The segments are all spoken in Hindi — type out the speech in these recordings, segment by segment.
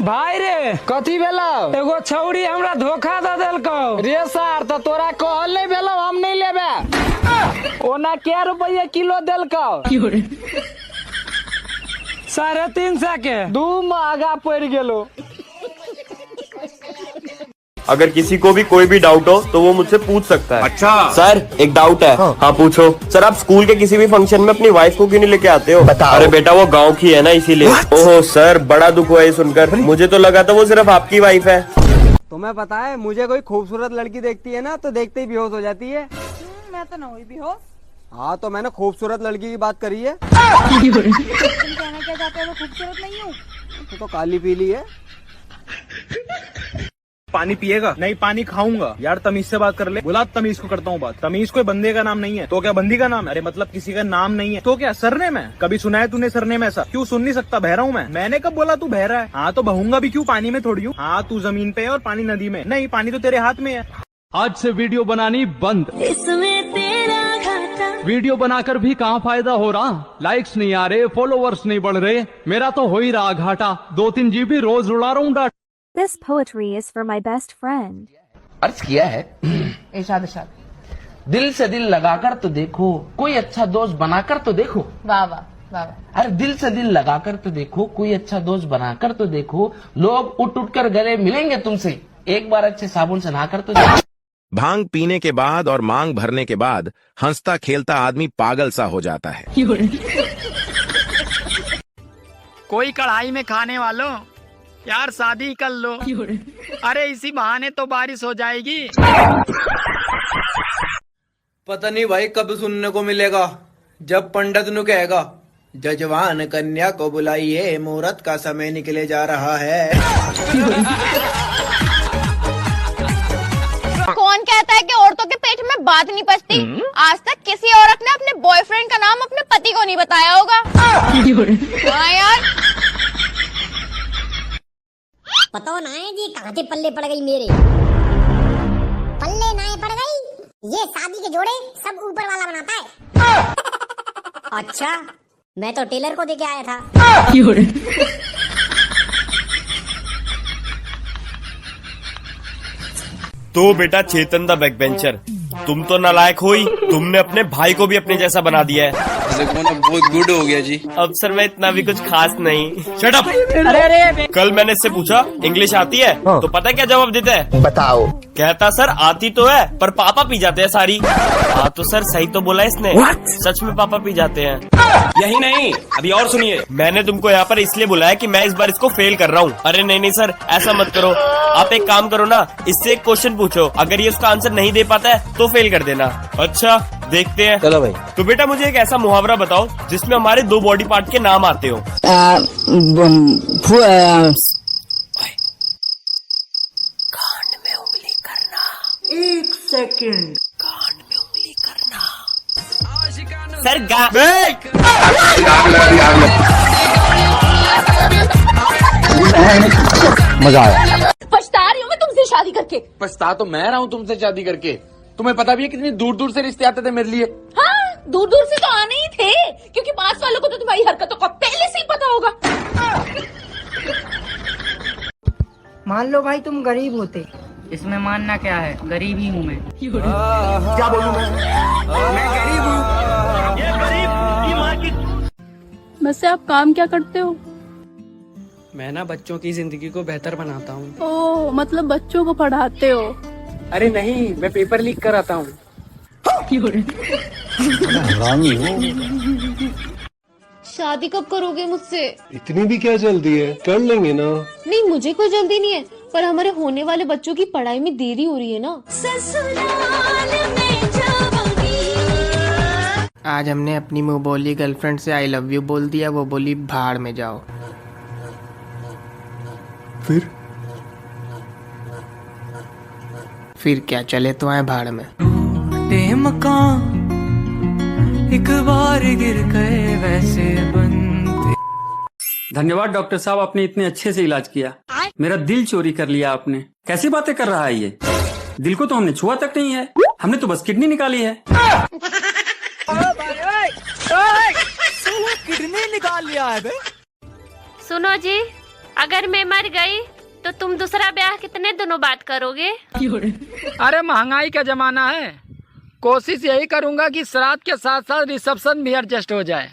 भाई रे कथी भेलो? एगो छौड़ी हमरा धोखा दे देलको रे सर तो तोरा कहल नहीं भेलो हम नहीं लेबे। ओना क्या रुपया किलो देलको? 350 के। दू महंगा पड़ गेलो। अगर किसी को भी कोई भी डाउट हो तो वो मुझसे पूछ सकता है। अच्छा सर एक डाउट है। हाँ पूछो। सर आप स्कूल के किसी भी फंक्शन में अपनी वाइफ को क्यों नहीं लेके आते हो? अरे बेटा वो गांव की है ना इसीलिए। ओहो सर बड़ा दुख हुआ ये सुनकर, मुझे तो लगा था वो सिर्फ आपकी वाइफ है। तुम्हें पता है मुझे कोई खूबसूरत लड़की देखती है ना तो देखते ही बेहोश हो जाती है। मैं तो ना हुई बेहोश। हाँ तो मैंने खूबसूरत लड़की की बात करी है। तुम कहना क्या चाहते हो? मैं खूबसूरत नहीं हूँ। तो काली पीली है। पानी पिएगा? नहीं पानी खाऊंगा। यार तमीज से बात कर ले। बोला तमीज को करता हूँ बात। तमीज कोई बंदे का नाम नहीं है तो क्या बंदी का नाम है? अरे मतलब किसी का नाम नहीं है तो क्या सरनेम है? कभी सुना है तूने सरनेम ऐसा? क्यों सुन नहीं सकता? बहरा हूँ मैंने कब बोला तू बहरा है? हाँ तो बहूंगा भी क्यों? पानी में थोड़ी हूँ। हाँ तू जमीन पे है और पानी नदी में। नहीं पानी तो तेरे हाथ में है। आज से वीडियो बनानी बंद। इसमें तेरा घाटा। वीडियो बनाकर भी कहाँ फायदा हो रहा? लाइक्स नहीं आ रहे, फॉलोवर्स नहीं बढ़ रहे, मेरा तो हो ही रहा घाटा। 2-3 GB रोज उड़ा रहा हूँ data. This poetry is for my best friend. अर्ज किया है इरशाद इरशाद, दिल से दिल लगाकर तो देखो, कोई अच्छा दोस्त बनाकर तो देखो। वाह वाह वाह। अरे दिल से दिल लगाकर तो देखो, कोई अच्छा दोस्त बनाकर तो देखो। लोग उठ उठ कर गले मिलेंगे तुमसे, एक बार अच्छे साबुन से नहाकर तो देखो। भांग पीने के बाद और मांग भरने के बाद हंसता खेलता आदमी पागल सा हो जाता है। कोई कढ़ाई में खाने वालों यार शादी कर लो। अरे इसी बहाने तो बारिश हो जाएगी। पता नहीं भाई कब सुनने को मिलेगा जब पंडित नु कहेगा जजवान कन्या को बुलाइए, मुहूर्त का समय निकले जा रहा है। कौन कहता है कि औरतों के पेट में बात नहीं पचती? आज तक किसी औरत ने अपने बॉयफ्रेंड का नाम अपने पति को नहीं बताया होगा। हाँ यार पता ना है जी कहाँ से पल्ले पड़ गई मेरे। पल्ले ना पड़ गई, ये शादी के जोड़े सब ऊपर वाला बनाता है। अच्छा मैं तो टेलर को देके आया था। तो बेटा चेतन दा बैक बेंचर, तुम तो नालायक हो ही, तुमने अपने भाई को भी अपने जैसा बना दिया है। देखो ना बहुत गुड हो गया जी। अब सर मैं इतना भी कुछ खास नहीं। Shut up. कल मैंने इससे पूछा इंग्लिश आती है? तो पता है क्या जवाब देता है? बताओ। कहता सर आती तो है पर पापा पी जाते हैं सारी। हाँ तो सर सही तो बोला इसने। सच में पापा पी जाते हैं। यही नहीं अभी और सुनिए। मैंने तुमको यहाँ पर इसलिए बुलाया कि मैं इस बार इसको फेल कर रहा हूँ। अरे नहीं नहीं सर ऐसा मत करो, आप एक काम करो ना, इससे एक क्वेश्चन पूछो, अगर ये उसका आंसर नहीं दे पाता है तो फेल कर देना। अच्छा देखते हैं। चलो भाई। तो बेटा मुझे एक ऐसा मुहावरा बताओ जिसमें हमारे 2 बॉडी पार्ट के नाम आते हो। कांड में उंगली करना। 1 सेकंड। कांड में उंगली करना। सर मजा आया। पछता रही हूँ मैं तुमसे शादी करके। पछता तो मैं रहा हूँ तुमसे शादी करके। तुम्हें पता भी है कितनी दूर दूर से रिश्ते आते थे मेरे लिए। हाँ दूर दूर से तो आने ही थे, क्योंकि पास वालों को तो तुम्हारी हरकतों का पहले से ही पता होगा। मान लो भाई तुम गरीब होते। इसमें मानना क्या है, गरीब ही हूँ मैं। क्या बोलूं मैं गरीब हूँ। ये गरीब माँ की। वैसे आप काम क्या करते हो? मैं ना बच्चों की जिंदगी को बेहतर बनाता हूँ। ओह मतलब बच्चों को पढ़ाते हो? अरे नहीं मैं पेपर लीक कराता हूँ। शादी कब करोगे मुझसे? इतनी भी क्या जल्दी है, कर लेंगे ना। नहीं मुझे कोई जल्दी नहीं है, पर हमारे होने वाले बच्चों की पढ़ाई में देरी हो रही है ना। आज हमने अपनी मुंह बोली गर्लफ्रेंड से आई लव यू बोल दिया, वो बोली भाड़ में जाओ। फिर क्या चले तो आए भाड़ में। मकान एक बार गिर गए वैसे बनते। धन्यवाद डॉक्टर साहब, आपने इतने अच्छे से इलाज किया। मेरा दिल चोरी कर लिया आपने। कैसी बातें कर रहा है ये? दिल को तो हमने छुआ तक नहीं है, हमने तो बस किडनी निकाली है। किडनी निकाल लिया है बे। सुनो जी अगर मैं मर गई तो तुम दूसरा ब्याह कितने दिनों बाद करोगे? अरे महंगाई का जमाना है, कोशिश यही करूंगा कि श्राद्ध के साथ साथ रिसेप्शन भी एडजस्ट हो जाए।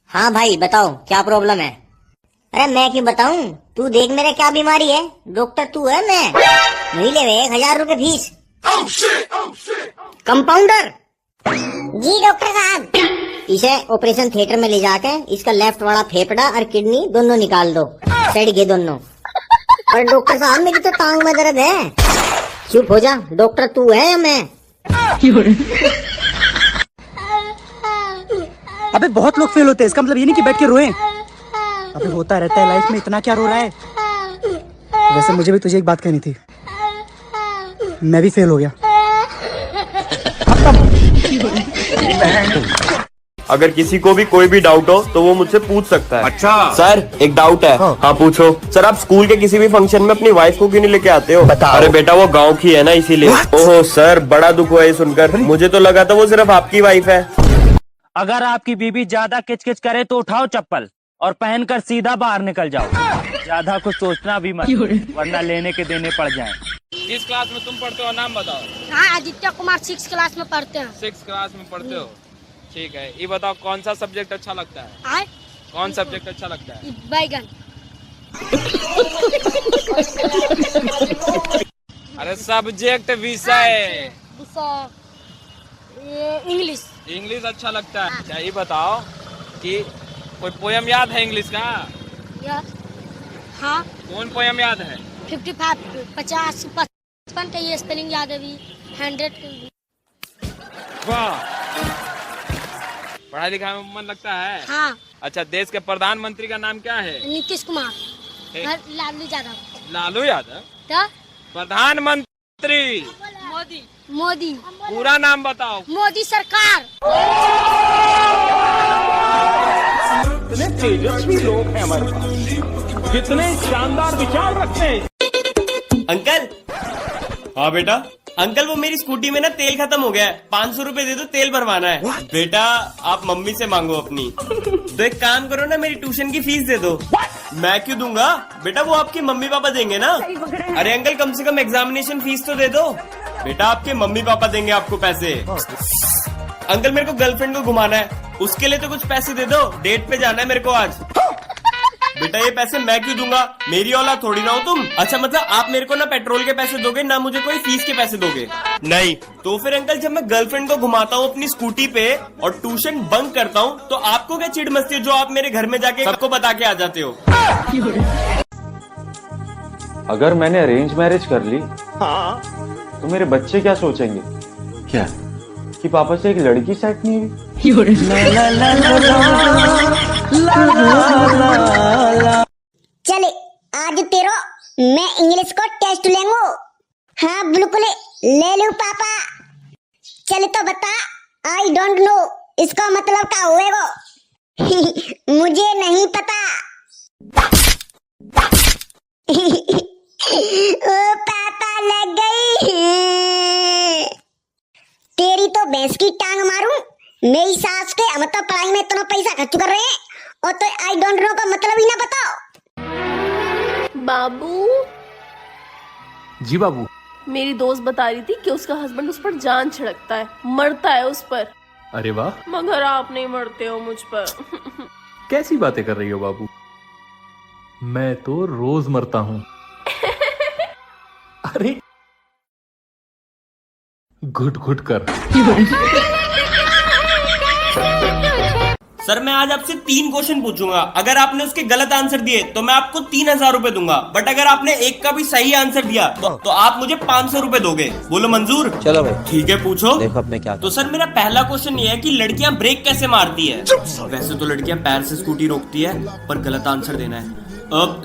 हाँ भाई बताओ क्या प्रॉब्लम है? अरे मैं क्यों बताऊं, तू देख मेरे क्या बीमारी है, डॉक्टर तू है मैं। महीने में 1000 रुपए फीस। कंपाउंडर जी डॉक्टर साहब, इसे ऑपरेशन थिएटर में ले जाके इसका लेफ्ट वाला फेफड़ा और किडनी दोनों निकाल दो, सड़ गए दोनों। और डॉक्टर साहब मेरी तो टांग में दर्द है। चुप हो जा, डॉक्टर तू है या मैं? अबे बहुत लोग फेल होते हैं, इसका मतलब ये नहीं कि बैठ के रोएं। अबे होता रहता है लाइफ में, इतना क्या रो रहा है? वैसे मुझे भी तुझे एक बात कहनी थी, मैं भी फेल हो गया। अगर किसी को भी कोई भी डाउट हो तो वो मुझसे पूछ सकता है। अच्छा सर एक डाउट है। हाँ पूछो। सर आप स्कूल के किसी भी फंक्शन में अपनी वाइफ को क्यों नहीं लेके आते हो? अरे बेटा वो गांव की है ना इसीलिए। ओहो सर बड़ा दुख हुआ ये सुनकर, मुझे तो लगा था वो सिर्फ आपकी वाइफ है। अगर आपकी बीबी ज्यादा किचकिच करे तो उठाओ चप्पल और पहनकर सीधा बाहर निकल जाओ। ज्यादा कुछ सोचना भी मत, वरना लेने के देने पड़ जाएं। किस क्लास में तुम पढ़ते हो, नाम बताओ। हाँ आदित्य कुमार 6 क्लास में पढ़ते हैं। 6 क्लास में पढ़ते हो, ठीक है। ये बताओ कौन सा सब्जेक्ट अच्छा लगता है? कौन सब्जेक्ट अच्छा लगता है? बैगन। अरे सब्जेक्ट विषय। इंग्लिश। इंग्लिश अच्छा लगता है। अच्छा ये बताओ कि कोई पोयम याद है इंग्लिश का? हाँ कौन पोयम याद है? 55, 50, 55 का ये स्पेलिंग याद है भी, 100। वाह, पढ़ाई लिखाई में मन लगता है? हाँ। अच्छा देश के प्रधानमंत्री का नाम क्या है? नीतीश कुमार। लालू यादव। लालू यादव? क्या? प्रधानमंत्री मोदी। मोदी। पूरा नाम बताओ। मोदी सरकार। कितने तेजस्वी लोग हैं हमारे पास, कितने शानदार विचार रखते हैं। अंकल। हाँ बेटा। अंकल वो मेरी स्कूटी में ना तेल खत्म हो गया है, 500 रुपए दे दो, तेल भरवाना है। बेटा आप मम्मी से मांगो अपनी। तो एक काम करो ना, मेरी ट्यूशन की फीस दे दो। मैं क्यों दूंगा बेटा, वो आपके मम्मी पापा देंगे ना। अरे अंकल कम से कम एग्जामिनेशन फीस तो दे दो। बेटा आपके मम्मी पापा देंगे आपको पैसे। अंकल मेरे को गर्लफ्रेंड को घुमाना है, उसके लिए तो कुछ पैसे दे दो, डेट पे जाना है मेरे को आज। बेटा ये पैसे मैं क्यों दूंगा, मेरी औलाद थोड़ी ना हो तुम। अच्छा मतलब आप मेरे को ना पेट्रोल के पैसे दोगे ना मुझे कोई फीस के पैसे दोगे? नहीं। तो फिर अंकल जब मैं गर्लफ्रेंड को घुमाता हूँ अपनी स्कूटी पे और ट्यूशन बंक करता हूँ तो आपको क्या चिढ़ मचती है जो आप मेरे घर में जाके सबको बता के आ जाते हो? अगर मैंने अरेंज मैरिज कर ली तो मेरे बच्चे क्या सोचेंगे? क्या कि पापा से एक लड़की सेट नहीं हुई? चले आज तेरो मैं इंग्लिश को टेस्ट लेंगो। हाँ बिल्कुल ले लूं पापा। चले तो बता, आई डोंट नो इसका मतलब क्या होएगा? मुझे नहीं पता। ओ पापा लग गई। तेरी तो भैंस की टांग मारूं। मेरी सास के हम तो पढ़ाई में इतना पैसा खर्च कर रहे हैं और तो आई डोंट नो का मतलब ही ना बताओ। बाबू। जी बाबू। मेरी दोस्त बता रही थी कि उसका हस्बैंड उस पर जान छिड़कता है, मरता है उस पर। अरे वाह। मगर आप नहीं मरते हो मुझ पर। कैसी बातें कर रही हो बाबू, मैं तो रोज मरता हूँ। अरे घुट घुट कर। सर मैं आज आपसे 3 क्वेश्चन पूछूंगा, अगर आपने उसके गलत आंसर दिए तो मैं आपको 3000 रुपए दूंगा, बट अगर आपने एक का भी सही आंसर दिया तो आप मुझे 500 रुपए दोगे। बोलो मंजूर? चलो भाई ठीक है पूछो। देखो अब मैं क्या। तो सर मेरा पहला क्वेश्चन ये है कि लड़कियां ब्रेक कैसे मारती है? वैसे तो लड़कियां पैर से स्कूटी रोकती है, पर गलत आंसर देना है।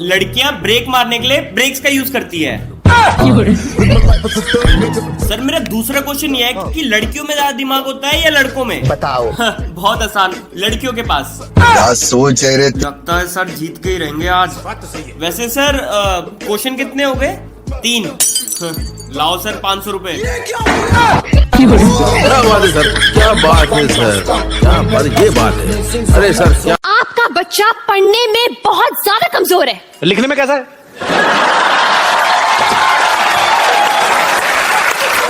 लड़कियां ब्रेक मारने के लिए ब्रेक्स का यूज करती है। सर मेरा दूसरा क्वेश्चन ये है कि लड़कियों में ज्यादा दिमाग होता है या लड़कों में? बताओ। बहुत आसान, लड़कियों के पास। क्या सोच है रे? लगता है सर जीत के ही रहेंगे आज। वैसे सर क्वेश्चन कितने हो गए? 3। लाओ सर 500 रुपए। क्या बात है सर, क्या बात है सर, क्या बात, ये बात है। अरे सर क्या आपका बच्चा पढ़ने में बहुत ज्यादा कमजोर है। लिखने में कैसा है?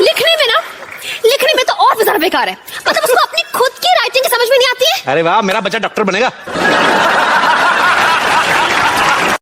लिखने में तो और भी ज्यादा बेकार है। मतलब उसको अपनी खुद की राइटिंग समझ में नहीं आती है। अरे वाह, मेरा बच्चा डॉक्टर बनेगा।